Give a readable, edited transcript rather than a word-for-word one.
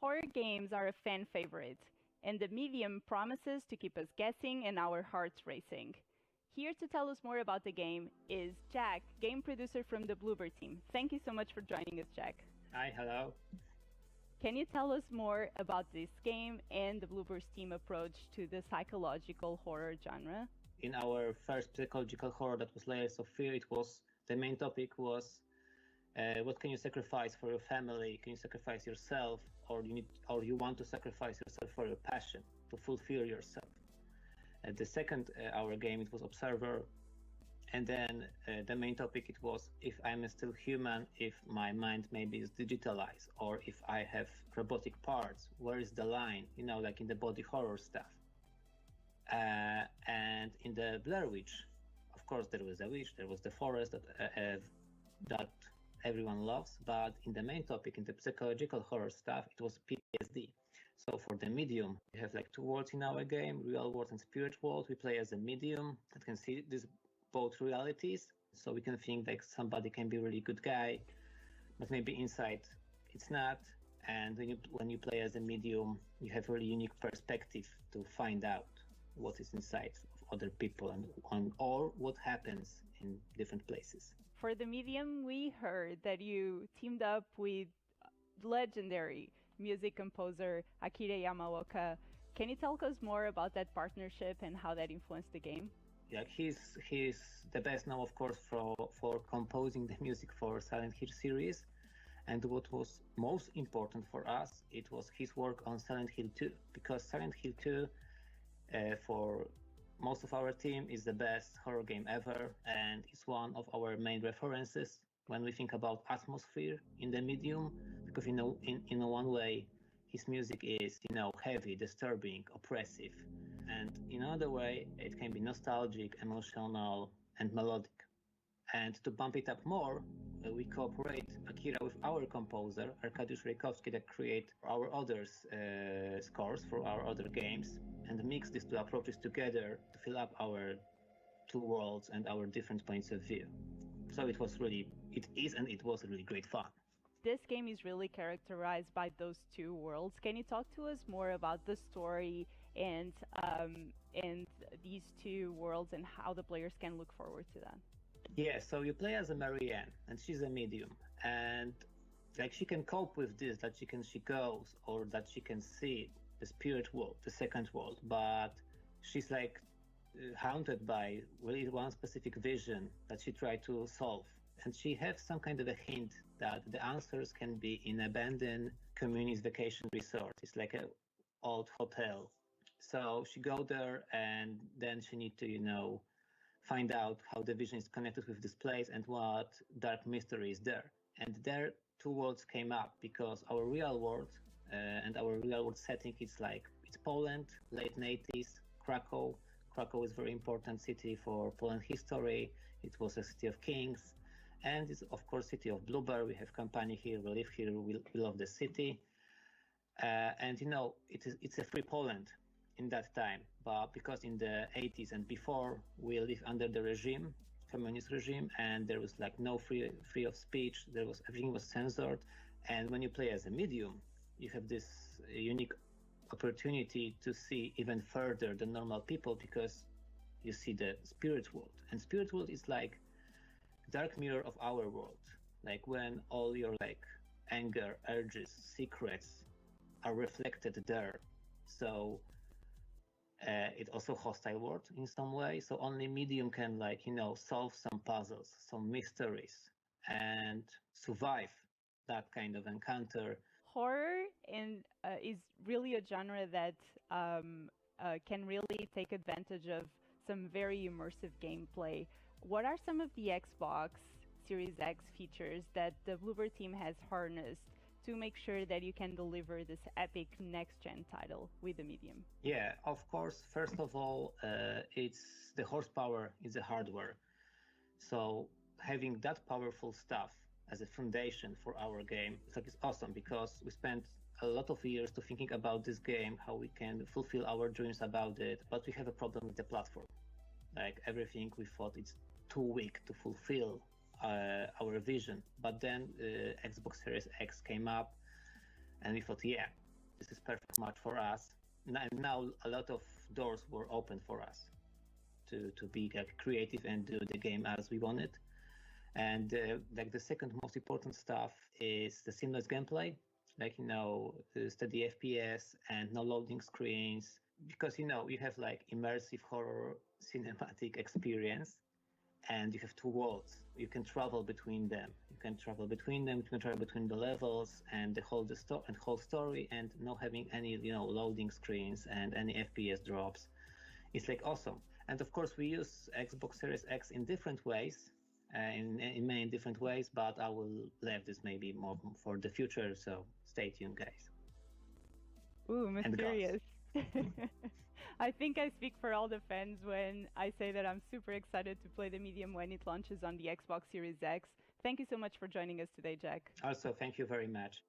Horror games are a fan favorite, and the medium promises to keep us guessing and our hearts racing. Here to tell us more about the game is Jack, game producer from the Bloober team. Thank you so much for joining us, Jack. Hi, hello. Can you tell us more about this game and the Bloober's team approach to the psychological horror genre? In our first psychological horror that was Layers of Fear, the main topic was what can you sacrifice for your family? Can you sacrifice yourself, or you want to sacrifice yourself for your passion to fulfill yourself? The second our game, it was Observer, and then the main topic, it was if I'm still human, if my mind maybe is digitalized, or if I have robotic parts, where is the line? Like in the body horror stuff. And in the Blair Witch, of course, there was a witch, there was the forest that everyone loves, but in the main topic, in the psychological horror stuff, it was PTSD. So for the medium, we have like two worlds in our game, real world and spirit world. We play as a medium that can see these both realities. So we can think like somebody can be a really good guy, but maybe inside it's not. And when you play as a medium, you have a really unique perspective to find out what is inside of other people or what happens in different places. For the medium, we heard that you teamed up with legendary music composer Akira Yamaoka. Can you tell us more about that partnership and how that influenced the game? Yeah, he's the best now, of course, for composing the music for Silent Hill series. And what was most important for us, it was his work on Silent Hill 2, because Silent Hill 2 for most of our team is the best horror game ever, and it's one of our main references when we think about atmosphere in the medium, because in one way his music is heavy, disturbing, oppressive, and in another way it can be nostalgic, emotional, and melodic. And to bump it up more, we cooperate Akira with our composer Arkadiusz Rejkowski that create our other scores for our other games, and mix these two approaches together to fill up our two worlds and our different points of view. So it was really great fun. This game is really characterized by those two worlds. Can you talk to us more about the story and these two worlds and how the players can look forward to that? Yeah, so you play as a Marianne, and she's a medium, and like she can cope with this, that she goes, or that she can see the spirit world, the second world, but she's like haunted by really one specific vision that she tried to solve. And she has some kind of a hint that the answers can be in abandoned communist vacation resort. It's like an old hotel. So she go there, and then she need to, find out how the vision is connected with this place and what dark mystery is there. And there two worlds came up, because our real world and our real world setting it's Poland, late 80s, Krakow. Krakow is a very important city for Poland history. It was a city of kings, and it's of course city of Bloober. We have company here, we live here, we love the city, and it's a free Poland in that time, but because in the 80s and before we lived under the regime, communist regime, and there was like no free of speech, everything was censored. And when you play as a medium, you have this unique opportunity to see even further than normal people, because you see the spirit world, and spirit world is like dark mirror of our world, like when all your anger, urges, secrets are reflected there. So it's also hostile world in some way, so only medium can solve some puzzles, some mysteries, and survive that kind of encounter. Horror is really a genre that can really take advantage of some very immersive gameplay. What are some of the Xbox Series X features that the Bloober team has harnessed to make sure that you can deliver this epic next-gen title with the medium? Yeah, of course, first of all, it's the horsepower is the hardware. So having that powerful stuff as a foundation for our game is awesome, because we spent a lot of years to thinking about this game, how we can fulfill our dreams about it, but we have a problem with the platform. Like everything we thought it's too weak to fulfill our vision. But then Xbox Series X came up, and we thought, yeah, this is perfect match for us. And now a lot of doors were open for us to be like creative and do the game as we want it. And like the second most important stuff is the seamless gameplay, like steady FPS and no loading screens, because you have like immersive horror cinematic experience, and you have two worlds. You can travel between them. You can travel between the levels and the whole story, and not having any loading screens and any FPS drops. It's like awesome. And of course, we use Xbox Series X in different ways, in many different ways. But I will leave this maybe more for the future. So stay tuned, guys. Ooh, mysterious. I think I speak for all the fans when I say that I'm super excited to play the medium when it launches on the Xbox Series X. Thank you so much for joining us today, Jack. Also, thank you very much.